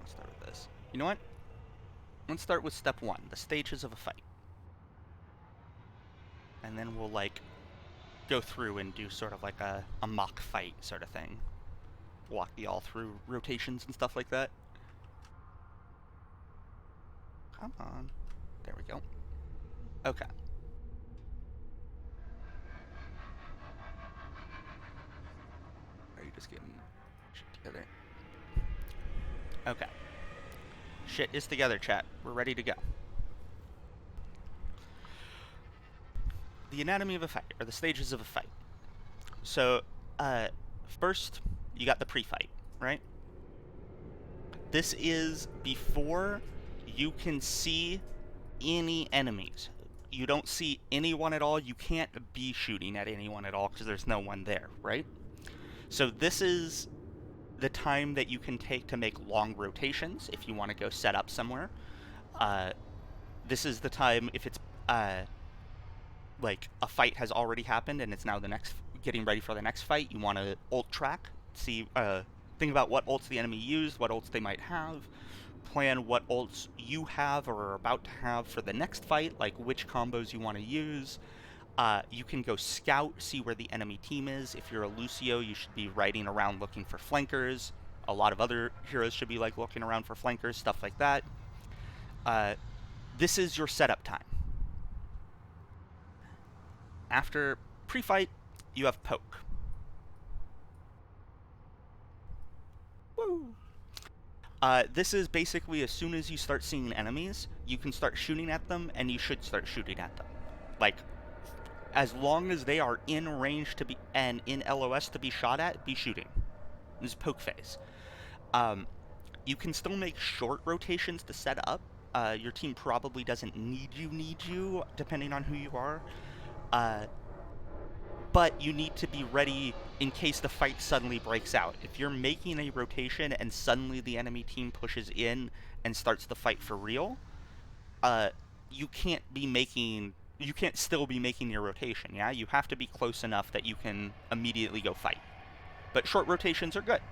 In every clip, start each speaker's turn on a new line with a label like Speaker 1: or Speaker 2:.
Speaker 1: want to start with this? You know what? Let's start with step 1, the stages of a fight. And then we'll, like, go through and do sort of like a mock fight sort of thing. Walk you all through rotations and stuff like that. Come on. There we go. Okay. Are you just getting shit together? Okay. Shit is together, chat. We're ready to go. The anatomy of a fight, or the stages of a fight. So, first, you got the pre-fight, right? This is before you can see any enemies. You don't see anyone at all. You can't be shooting at anyone at all because there's no one there, right? So this is the time that you can take to make long rotations if you want to go set up somewhere. This is the time if it's like a fight has already happened and it's now the next, getting ready for the next fight. You want to ult track, see, think about what ults the enemy used, what ults they might have, plan what ults you have or are about to have for the next fight, like which combos you want to use. You can go scout, see where the enemy team is. If you're a Lucio, you should be riding around looking for flankers. A lot of other heroes should be like looking around for flankers, stuff like that. This is your setup time. After pre-fight, you have poke. Woo! This is basically as soon as you start seeing enemies, you can start shooting at them, and you should start shooting at them. Like, as long as they are in range to be, and in LOS to be shot at, be shooting. This is poke phase. You can still make short rotations to set up. Your team probably doesn't need you, depending on who you are. But you need to be ready in case the fight suddenly breaks out. If you're making a rotation and suddenly the enemy team pushes in and starts the fight for real, you can't still be making your rotation, yeah? You have to be close enough that you can immediately go fight. But short rotations are good.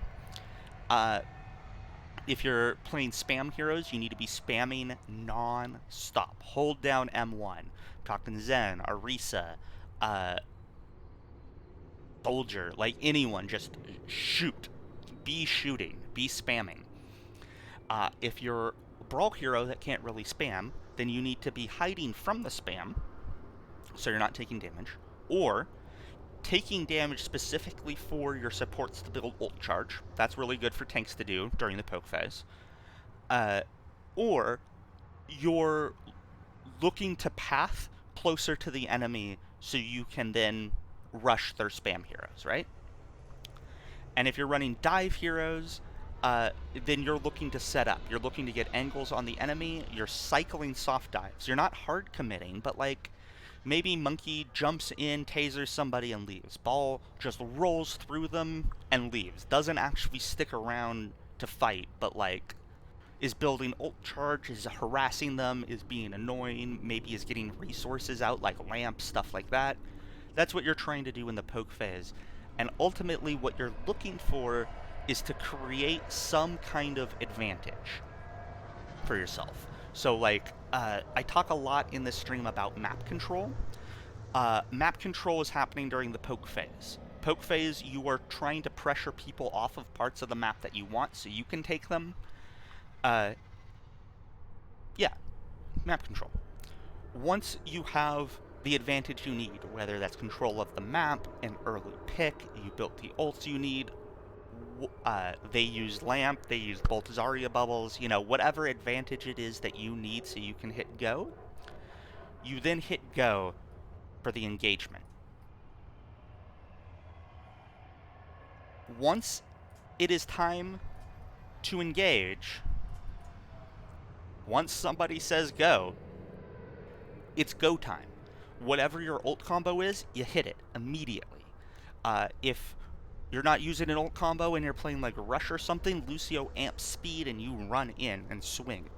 Speaker 1: If you're playing spam heroes, you need to be spamming non-stop. Hold down M1. Talking Zen, Arisa, Soldier, like anyone, just shoot. Be shooting. Be spamming. If you're a brawl hero that can't really spam, then you need to be hiding from the spam so you're not taking damage, or taking damage specifically for your supports to build ult charge. That's really good for tanks to do during the poke phase. Or you're looking to path closer to the enemy so you can then rush their spam heroes, right? And if you're running dive heroes, then you're looking to set up. You're looking to get angles on the enemy. You're cycling soft dives. You're not hard committing, but like maybe Monkey jumps in, tasers somebody, and leaves. Ball just rolls through them and leaves. Doesn't actually stick around to fight, but like is building ult charge, is harassing them, is being annoying, maybe is getting resources out like lamps, stuff like that. That's what you're trying to do in the poke phase. And ultimately what you're looking for is to create some kind of advantage for yourself. So like, I talk a lot in this stream about map control. Map control is happening during the poke phase. Poke phase, you are trying to pressure people off of parts of the map that you want so you can take them. Yeah, map control. Once you have the advantage you need, whether that's control of the map, an early pick, you built the ults you need, they use lamp, they use bolt Zarya bubbles, you know, whatever advantage it is that you need so you can hit go, you then hit go for the engagement. Once it is time to engage, once somebody says go, it's go time. Whatever your ult combo is, you hit it immediately. If you're not using an ult combo and you're playing like Rush or something, Lucio amps speed and you run in and swing.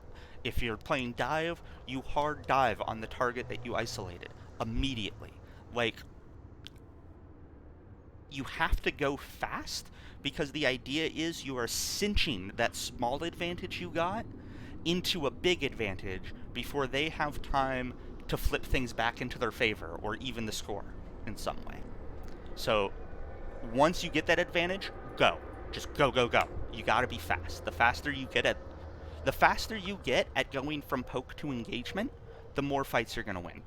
Speaker 1: If you're playing dive, you hard dive on the target that you isolated immediately. Like, you have to go fast, because the idea is you are cinching that small advantage you got into a big advantage before they have time to flip things back into their favor or even the score in some way. So once you get that advantage, go. Just go, go, go. You gotta be fast. The faster you get at going from poke to engagement, the more fights you're gonna win.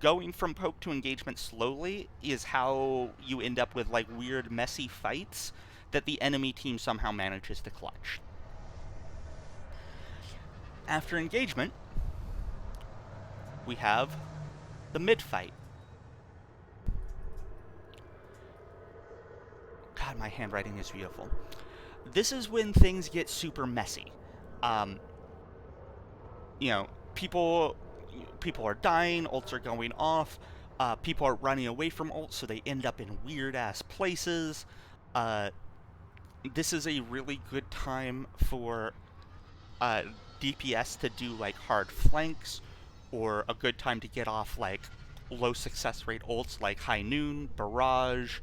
Speaker 1: Going from poke to engagement slowly is how you end up with like weird, messy fights that the enemy team somehow manages to clutch. After engagement, we have the mid fight. God, my handwriting is beautiful. This is when things get super messy. You know, people are dying, ults are going off, people are running away from ults, so they end up in weird-ass places. This is a really good time for DPS to do, like, hard flanks, or a good time to get off, like, low success rate ults like High Noon, Barrage,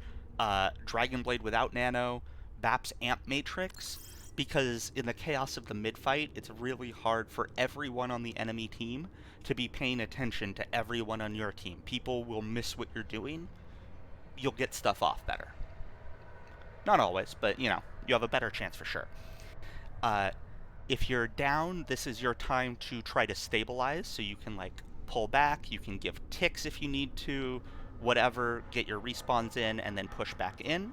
Speaker 1: Dragon Blade without Nano, Bap's Amp Matrix, because in the chaos of the mid-fight, it's really hard for everyone on the enemy team to be paying attention to everyone on your team. People will miss what you're doing. You'll get stuff off better. Not always, but, you know, you have a better chance for sure. If you're down, this is your time to try to stabilize, so you can, like, pull back, you can give ticks if you need to, whatever, get your respawns in, and then push back in.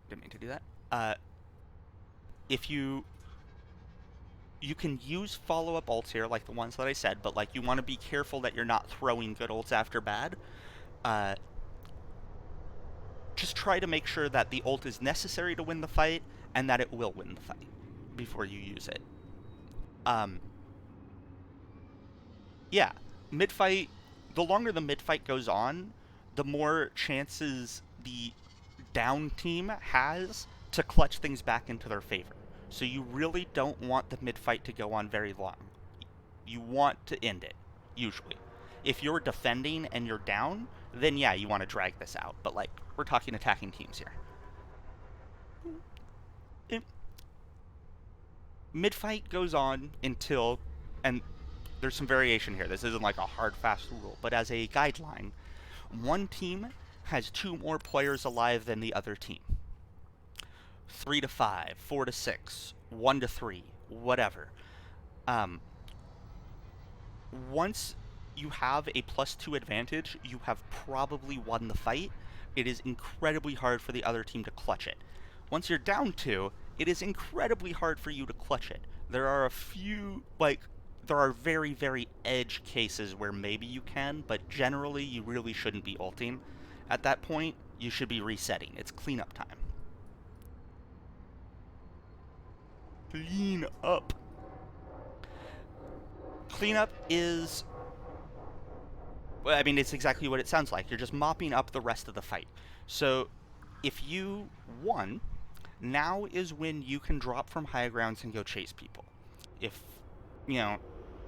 Speaker 1: Didn't mean to do that. If you can use follow-up ults here, like the ones that I said, but, like, you want to be careful that you're not throwing good ults after bad. Just try to make sure that the ult is necessary to win the fight, and that it will win the fight before you use it. Yeah, mid-fight, the longer the mid-fight goes on, the more chances the down team has to clutch things back into their favor. So you really don't want the mid-fight to go on very long. You want to end it, usually. If you're defending and you're down, then yeah, you want to drag this out. But, like, we're talking attacking teams here. Mid-fight goes on until, and there's some variation here. This isn't like a hard, fast rule, but as a guideline, one team has 2 more players alive than the other team. 3 to 5, 4 to 6, 1 to 3, whatever. Once you have a +2 advantage, you have probably won the fight. It is incredibly hard for the other team to clutch it. Once you're down 2, it is incredibly hard for you to clutch it. There are a few, like, there are very, very edge cases where maybe you can, but generally you really shouldn't be ulting. At that point, you should be resetting. It's cleanup time. Clean up. Cleanup is, well, I mean, it's exactly what it sounds like. You're just mopping up the rest of the fight. So if you won, now is when you can drop from high grounds and go chase people. If, you know,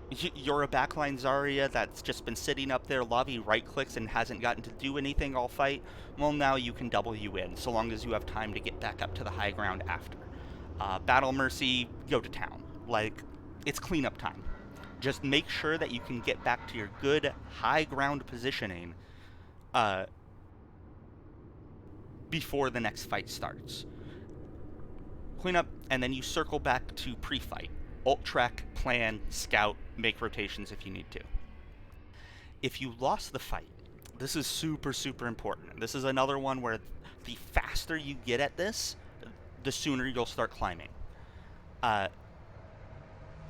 Speaker 1: you're a backline Zarya that's just been sitting up there, lobby right-clicks and hasn't gotten to do anything all fight, well, now you can W in, so long as you have time to get back up to the high ground after. Battle Mercy, go to town. Like, it's cleanup time. Just make sure that you can get back to your good high ground positioning before the next fight starts. Clean up, and then you circle back to pre-fight. Ult track, plan, scout, make rotations if you need to. If you lost the fight, this is super, super important. This is another one where the faster you get at this, the sooner you'll start climbing.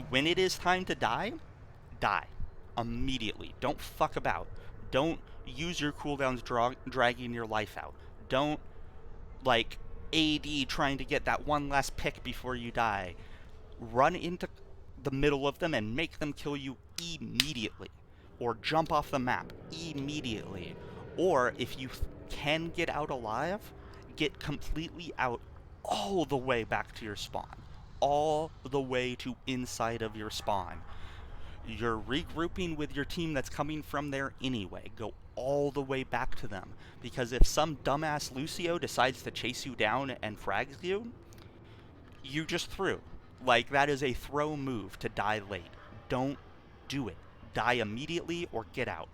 Speaker 1: When it is time to die, die. Immediately. Don't fuck about. Don't use your cooldowns dragging your life out. Don't, like, AD trying to get that one last pick before you die. Run into the middle of them and make them kill you immediately. Or jump off the map immediately. Or, if you can get out alive, get completely out all the way back to your spawn. All the way to inside of your spawn. you're regrouping with your team that's coming from there anyway. Go all the way back to them. Because if some dumbass Lucio decides to chase you down and frags you, you just threw. Like, that is a throw move to die late. Don't do it. Die immediately or get out.